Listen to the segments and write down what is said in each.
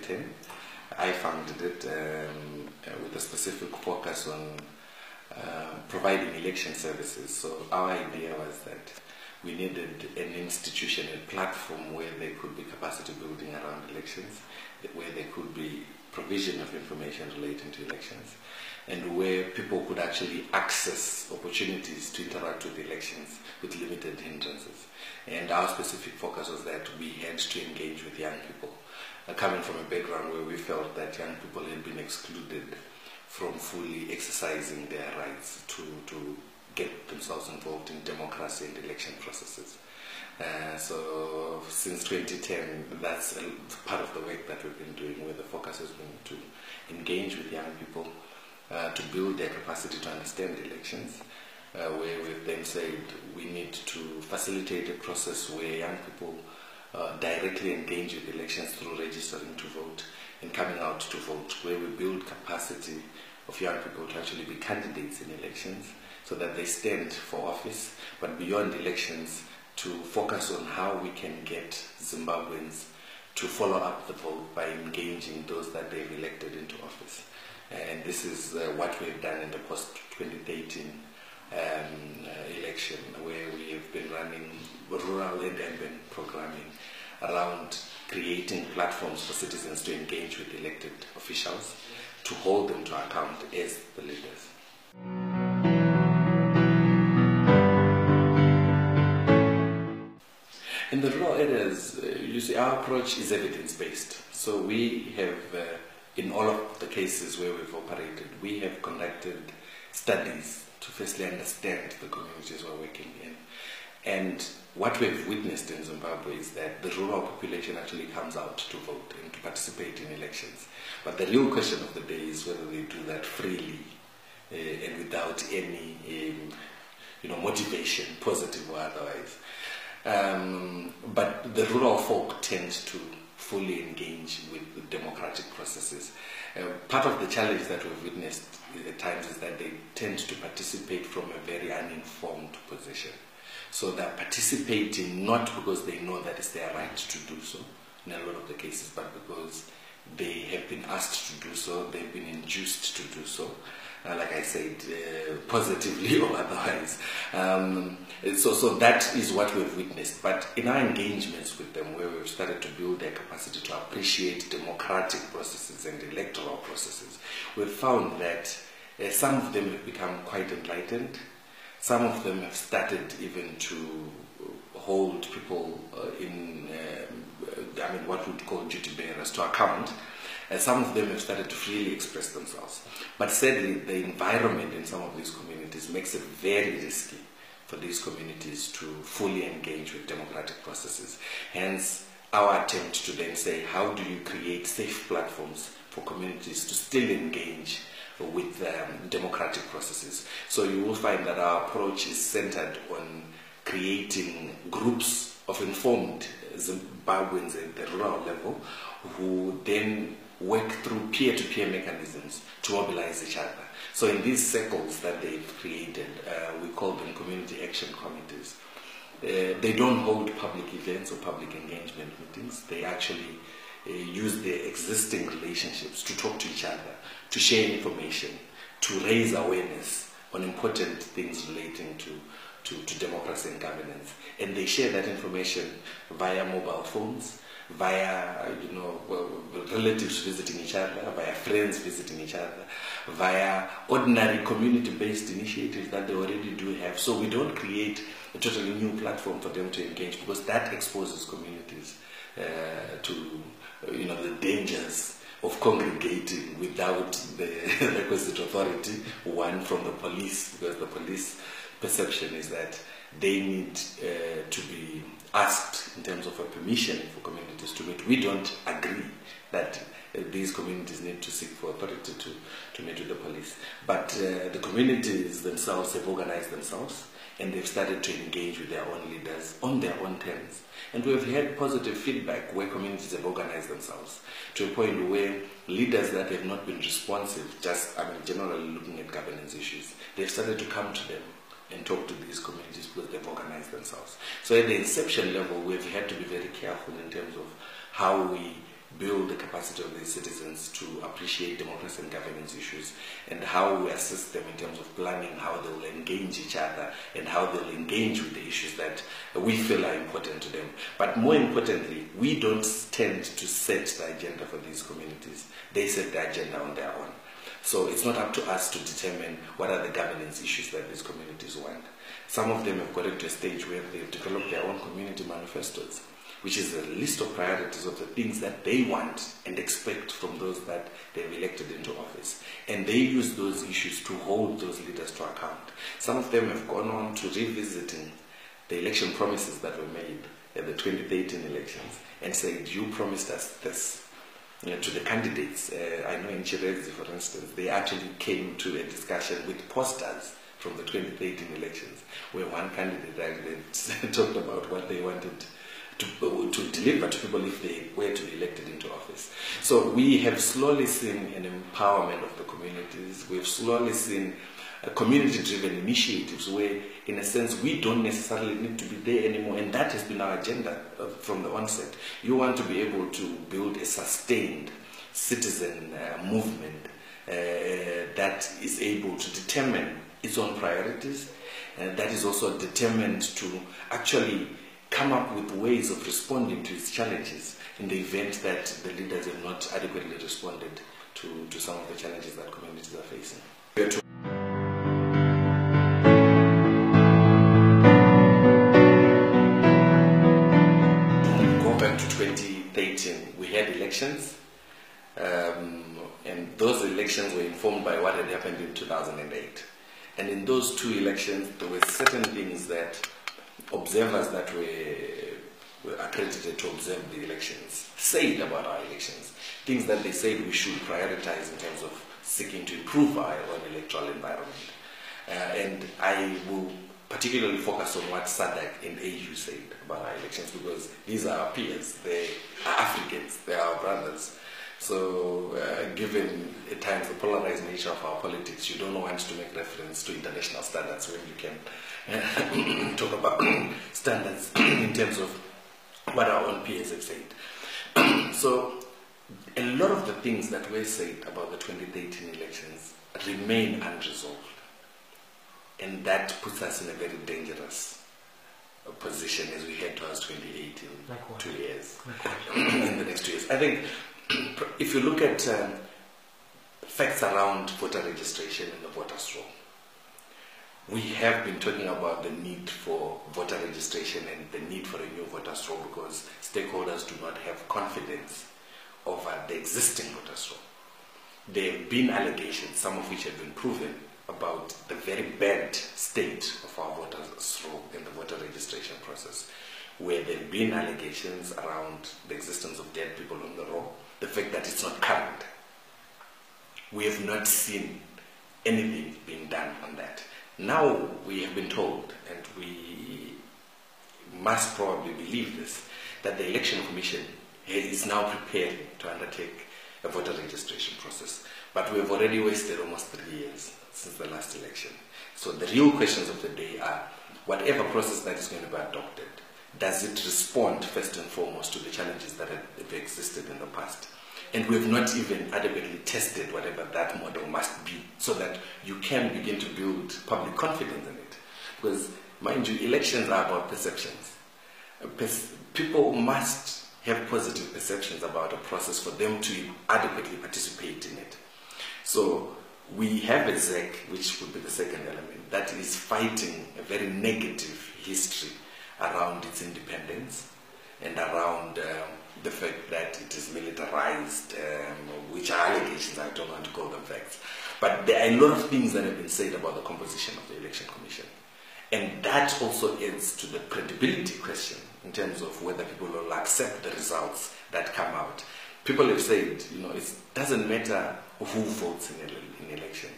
2010. I founded it with a specific focus on providing election services. So our idea was that we needed an institution, a platform where there could be capacity building around elections, where there could be provision of information relating to elections, and where people could actually access opportunities to interact with elections with limited hindrances. And our specific focus was that we had to engage with young people, coming from a background where we felt that young people had been excluded from fully exercising their rights to get themselves involved in democracy and election processes. So since 2010, that's part of the work that we've been doing, where the focus has been to engage with young people, to build their capacity to understand elections, where we've then said we need to facilitate a process where young people directly engage with elections through registering to vote and coming out to vote, where we build capacity of young people to actually be candidates in elections so that they stand for office, but beyond elections, to focus on how we can get Zimbabweans to follow up the vote by engaging those that they've elected into office. And this is what we've done in the post-2013 election, where we have been running rural and urban programming around creating platforms for citizens to engage with elected officials, to hold them to account as the leaders. In the rural areas, you see, our approach is evidence-based. So we have, in all of the cases where we've operated, we have conducted studies to firstly understand the communities we're working in. And what we've witnessed in Zimbabwe is that the rural population actually comes out to vote and to participate in elections. But the real question of the day is whether they do that freely and without any motivation, positive or otherwise. But the rural folk tend to fully engage with the democratic processes. Part of the challenge that we've witnessed at times is that they tend to participate from a very uninformed position. So they're participating not because they know that it's their right to do so, in a lot of the cases, but because they have been asked to do so, they've been induced to do so, like I said, positively or otherwise. So that is what we've witnessed. But in our engagements with them, where we've started to build their capacity to appreciate democratic processes and electoral processes, we've found that some of them have become quite enlightened. Some of them have started even to hold people what we'd call duty bearers to account. Some of them have started to freely express themselves. But sadly, the environment in some of these communities makes it very risky for these communities to fully engage with democratic processes. Hence, our attempt to then say, how do you create safe platforms for communities to still engage with democratic processes? So you will find that our approach is centered on creating groups of informed Zimbabweans at the rural level who then work through peer-to-peer mechanisms to mobilize each other. So in these circles that they've created, we call them community action committees. They don't hold public events or public engagement meetings. They actually use their existing relationships to talk to each other, to share information, to raise awareness on important things relating to democracy and governance. And they share that information via mobile phones, via relatives visiting each other, via friends visiting each other, via ordinary community-based initiatives that they already do have. So we don't create a totally new platform for them to engage, because that exposes communities to the dangers of congregating without the requisite authority, one from the police, because the police perception is that they need to be asked in terms of a permission for communities to meet. We don't agree that these communities need to seek for authority to meet with the police. But the communities themselves have organized themselves, and they've started to engage with their own leaders on their own terms. And we've had positive feedback where communities have organized themselves to a point where leaders that have not been responsive, generally looking at governance issues, they've started to come to them and talk to these communities because they've organized themselves. So at the inception level, we've had to be very careful in terms of how we build the capacity of these citizens to appreciate democracy and governance issues, and how we assist them in terms of planning how they will engage each other and how they will engage with the issues that we feel are important to them. But more importantly, we don't tend to set the agenda for these communities. They set the agenda on their own. So it's not up to us to determine what are the governance issues that these communities want. Some of them have got to a stage where they've developed their own community manifestos, which is a list of priorities of the things that they want and expect from those that they've elected into office. And they use those issues to hold those leaders to account. Some of them have gone on to revisiting the election promises that were made at the 2013 elections and said, you promised us this. To the candidates, I know in Chirezi, for instance, they actually came to a discussion with posters from the 2013 elections, where one candidate actually talked about what they wanted to deliver to people if they were to be elected into office. So we have slowly seen an empowerment of the communities. We've slowly seen community-driven initiatives where, in a sense, we don't necessarily need to be there anymore, and that has been our agenda from the onset. You want to be able to build a sustained citizen movement that is able to determine its own priorities, and that is also determined to actually come up with ways of responding to its challenges in the event that the leaders have not adequately responded to some of the challenges that communities are facing. Go back to 2013, we had elections, and those elections were informed by what had happened in 2008. And in those two elections, there were certain things that observers that were accredited to observe the elections said about our elections, things that they said we should prioritize in terms of seeking to improve our own electoral environment. And I will particularly focus on what SADC and AU said about our elections, because these are our peers, they are Africans, they are our brothers. So given at times the polarized nature of our politics, you don't want to make reference to international standards when you can talk about standards in terms of what our own peers have said. So a lot of the things that were said about the 2013 elections remain unresolved. And that puts us in a very dangerous position as we head towards 2018, 2 years, in the next 2 years. I think if you look at facts around voter registration and the voters' roll, we have been talking about the need for voter registration and the need for a new voters' roll because stakeholders do not have confidence over the existing voters' roll. There have been allegations, some of which have been proven, about the very bad state of our voters' roll in the voter registration process, where there have been allegations around the existence of dead people on the roll, the fact that it's not current. We have not seen anything being done on that. Now we have been told, and we must probably believe this, that the Election Commission is now preparing to undertake a voter registration process. But we have already wasted almost 3 years since the last election. So the real questions of the day are, whatever process that is going to be adopted, does it respond first and foremost to the challenges that have existed in the past? And we have not even adequately tested whatever that model must be so that you can begin to build public confidence in it. Because, mind you, elections are about perceptions. People must have positive perceptions about a process for them to adequately participate in it. So we have a ZEC, which would be the second element, that is fighting a very negative history around its independence and around the fact that it is militarized, which are allegations, I don't want to call them facts. But there are a lot of things that have been said about the composition of the Election Commission. And that also adds to the credibility question in terms of whether people will accept the results that come out. People have said, it doesn't matter who votes in an election.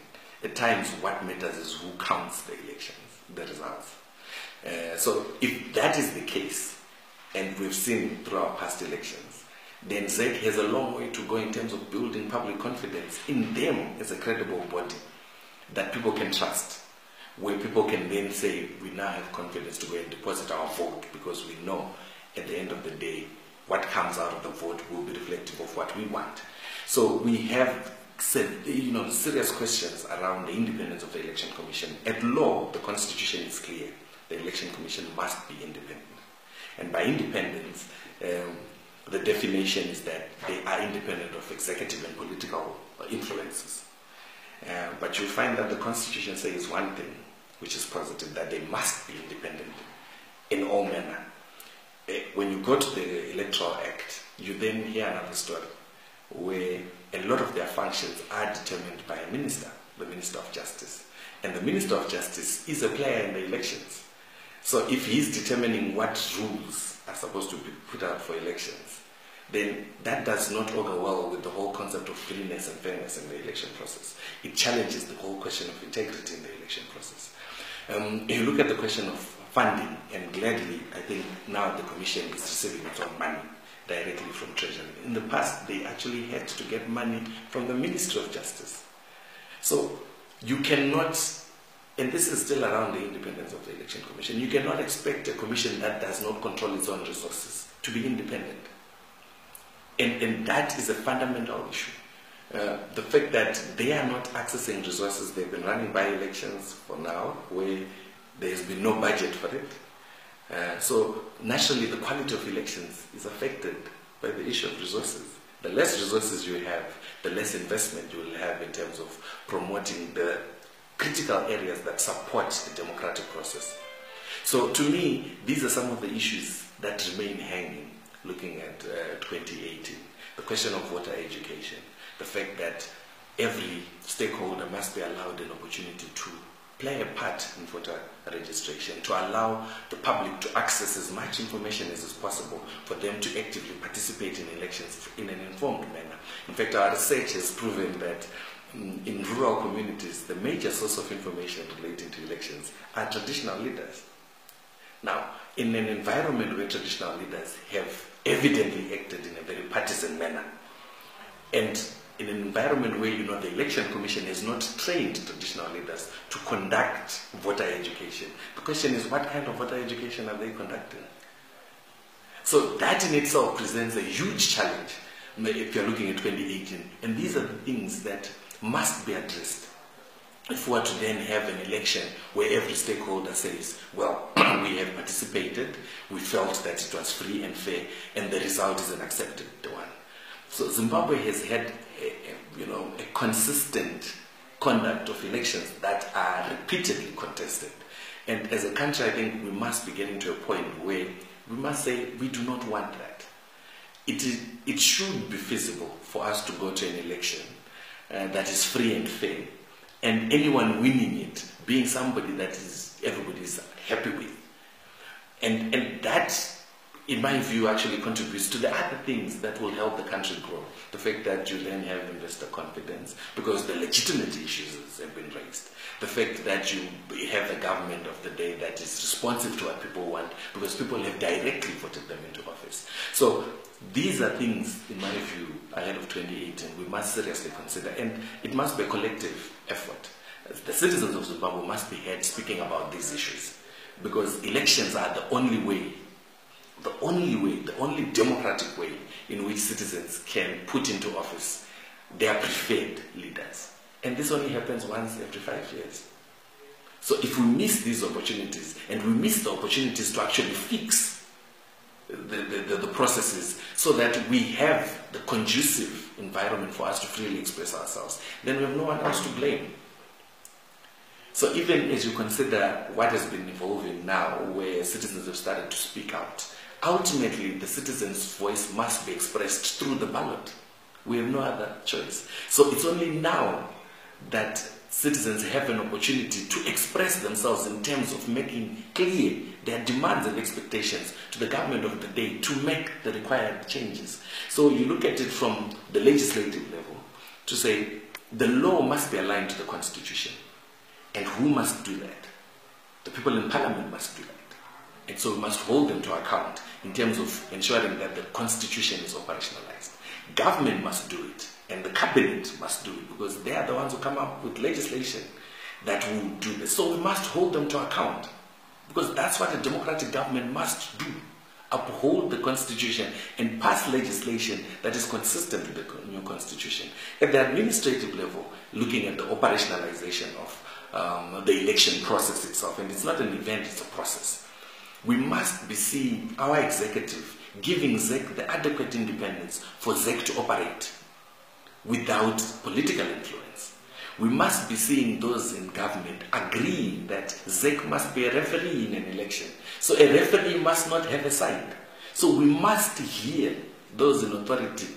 At times, what matters is who counts the elections, the results. So if that is the case, and we've seen through our past elections, then ZEC has a long way to go in terms of building public confidence in them as a credible body that people can trust, where people can then say, we now have confidence to go and deposit our vote because we know at the end of the day, what comes out of the vote will be reflective of what we want. So we have serious questions around the independence of the Election Commission. At law, the Constitution is clear. The Election Commission must be independent. And by independence, the definition is that they are independent of executive and political influences. But you'll find that the Constitution says one thing, which is positive, that they must be independent in all manner. When you go to the Electoral Act, you then hear another story where a lot of their functions are determined by a minister, the Minister of Justice. And the Minister of Justice is a player in the elections. So if he's determining what rules are supposed to be put out for elections, then that does not augur well with the whole concept of freeness and fairness in the election process. It challenges the whole question of integrity in the election process. If you look at the question of funding, and gladly, I think now the Commission is receiving its own money directly from Treasury. In the past, they actually had to get money from the Ministry of Justice. So you cannot, and this is still around the independence of the Election Commission, you cannot expect a commission that does not control its own resources to be independent. And that is a fundamental issue. The fact that they are not accessing resources, they've been running by elections for now, where there's been no budget for it. So naturally, the quality of elections is affected by the issue of resources. The less resources you have, the less investment you will have in terms of promoting the critical areas that support the democratic process. So to me, these are some of the issues that remain hanging looking at 2018. The question of voter education, the fact that every stakeholder must be allowed an opportunity to play a part in voter registration, to allow the public to access as much information as is possible for them to actively participate in elections in an informed manner. In fact, our research has proven that in rural communities, the major source of information relating to elections are traditional leaders. Now, in an environment where traditional leaders have evidently acted in a very partisan manner, and in an environment where the Election Commission has not trained traditional leaders to conduct voter education, the question is, what kind of voter education are they conducting? So that in itself presents a huge challenge if you're looking at 2018. And these are the things that must be addressed if we are to then have an election where every stakeholder says, well, we have participated, we felt that it was free and fair, and the result is an accepted one. So Zimbabwe has had a consistent conduct of elections that are repeatedly contested. And as a country, I think we must be getting to a point where we must say we do not want that. It should be feasible for us to go to an election that is free and fair, and anyone winning it being somebody that everybody is happy with. And that, in my view, actually contributes to the other things that will help the country grow. The fact that you then have investor confidence because the legitimate issues have been raised. The fact that you have a government of the day that is responsive to what people want because people have directly voted them into office. So these are things, in my view, ahead of 2018, we must seriously consider. And it must be a collective effort. The citizens of Zimbabwe must be heard speaking about these issues because elections are the only way, the only democratic way in which citizens can put into office their preferred leaders. And this only happens once every 5 years. So if we miss these opportunities, and we miss the opportunities to actually fix the processes so that we have the conducive environment for us to freely express ourselves, then we have no one else to blame. So even as you consider what has been evolving now, where citizens have started to speak out, ultimately the citizen's voice must be expressed through the ballot. We have no other choice. So it's only now that citizens have an opportunity to express themselves in terms of making clear their demands and expectations to the government of the day to make the required changes. So you look at it from the legislative level to say the law must be aligned to the Constitution. And who must do that? The people in Parliament must do that. And so we must hold them to account in terms of ensuring that the Constitution is operationalized. Government must do it, and the cabinet must do it, because they are the ones who come up with legislation that will do this. So we must hold them to account, because that's what a democratic government must do. uphold the constitution and pass legislation that is consistent with the new constitution. At the administrative level, looking at the operationalization of the election process itself, and it's not an event, it's a process. We must be seeing our executive giving ZEC the adequate independence for ZEC to operate without political influence. We must be seeing those in government agreeing that ZEC must be a referee in an election. So a referee must not have a side. So we must hear those in authority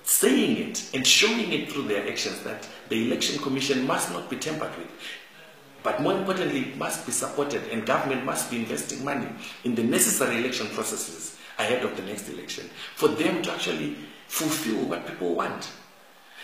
saying it and showing it through their actions that the election commission must not be tampered with. But more importantly, it must be supported, and government must be investing money in the necessary election processes ahead of the next election for them to actually fulfill what people want.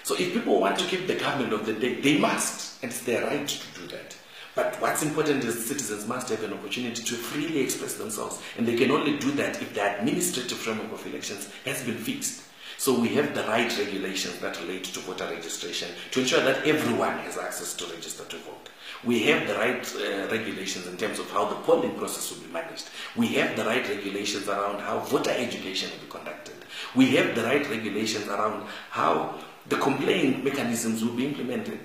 So if people want to keep the government of the day, they must, and it's their right to do that. But what's important is citizens must have an opportunity to freely express themselves, and they can only do that if the administrative framework of elections has been fixed. So we have the right regulations that relate to voter registration to ensure that everyone has access to register to vote. We have the right regulations in terms of how the polling process will be managed. We have the right regulations around how voter education will be conducted. We have the right regulations around how the complaint mechanisms will be implemented.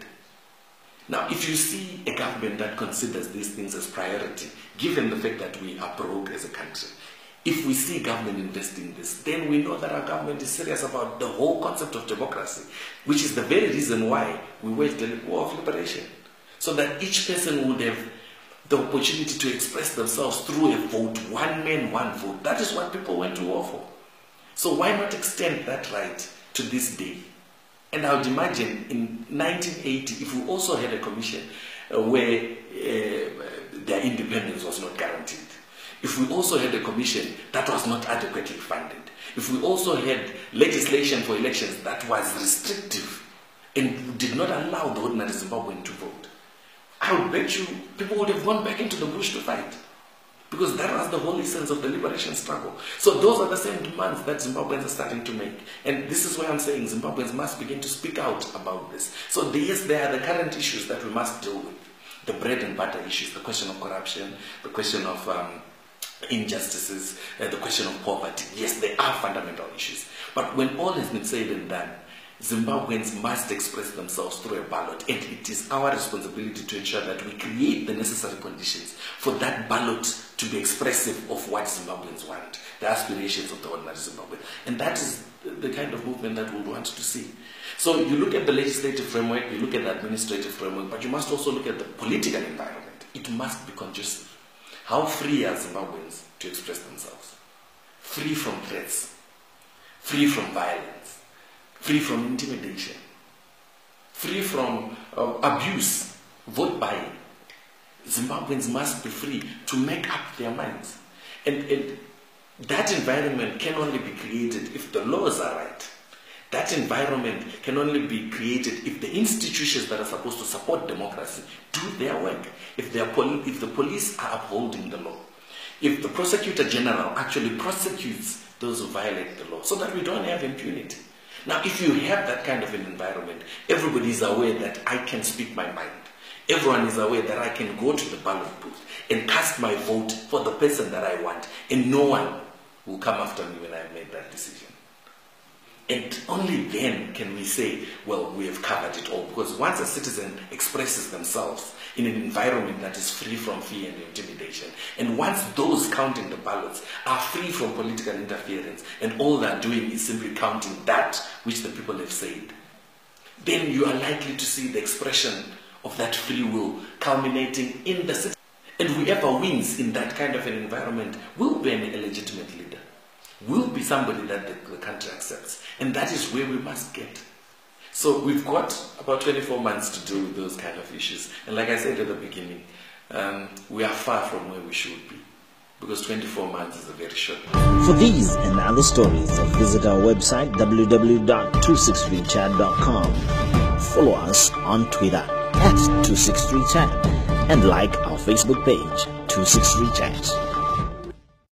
Now, if you see a government that considers these things as priority, given the fact that we are broke as a country, if we see government investing in this, then we know that our government is serious about the whole concept of democracy, which is the very reason why we waged the war of liberation. So that each person would have the opportunity to express themselves through a vote, one man, one vote. That is what people went to war for. So why not extend that right to this day? And I would imagine in 1980, if we also had a commission where their independence was not guaranteed, if we also had a commission that was not adequately funded, if we also had legislation for elections that was restrictive and did not allow the ordinary Zimbabwean to vote, I would bet you people would have gone back into the bush to fight, because that was the whole essence of the liberation struggle. So those are the same demands that Zimbabweans are starting to make. And this is why I'm saying Zimbabweans must begin to speak out about this. So yes, there are the current issues that we must deal with. The bread and butter issues, the question of corruption, the question of injustices, the question of poverty. Yes, they are fundamental issues. But when all has been said and done, Zimbabweans must express themselves through a ballot, and it is our responsibility to ensure that we create the necessary conditions for that ballot to be expressive of what Zimbabweans want, the aspirations of the ordinary Zimbabwean. And that is the kind of movement that we want to see. So you look at the legislative framework, you look at the administrative framework, but you must also look at the political environment. It must be conducive. How free are Zimbabweans to express themselves? Free from threats, free from violence, free from intimidation, free from abuse, vote buying. Zimbabweans must be free to make up their minds. And that environment can only be created if the laws are right. That environment can only be created if the institutions that are supposed to support democracy do their work. If the police are upholding the law. If the prosecutor general actually prosecutes those who violate the law, so that we don't have impunity. Now, if you have that kind of an environment, everybody is aware that I can speak my mind. Everyone is aware that I can go to the ballot booth and cast my vote for the person that I want, and no one will come after me when I made that decision. And only then can we say, well, we have covered it all. Because once a citizen expresses themselves in an environment that is free from fear and intimidation, and once those counting the ballots are free from political interference, and all they're doing is simply counting that which the people have said, then you are likely to see the expression of that free will culminating in the citizen. And whoever wins in that kind of an environment will be a legitimate leader, will be somebody that the country accepts. And that is where we must get. So we've got about 24 months to deal with those kind of issues. And like I said at the beginning, we are far from where we should be, because 24 months is a very short time. For these and other stories, visit our website www.263chat.com. Follow us on Twitter @263chat and like our Facebook page 263chat.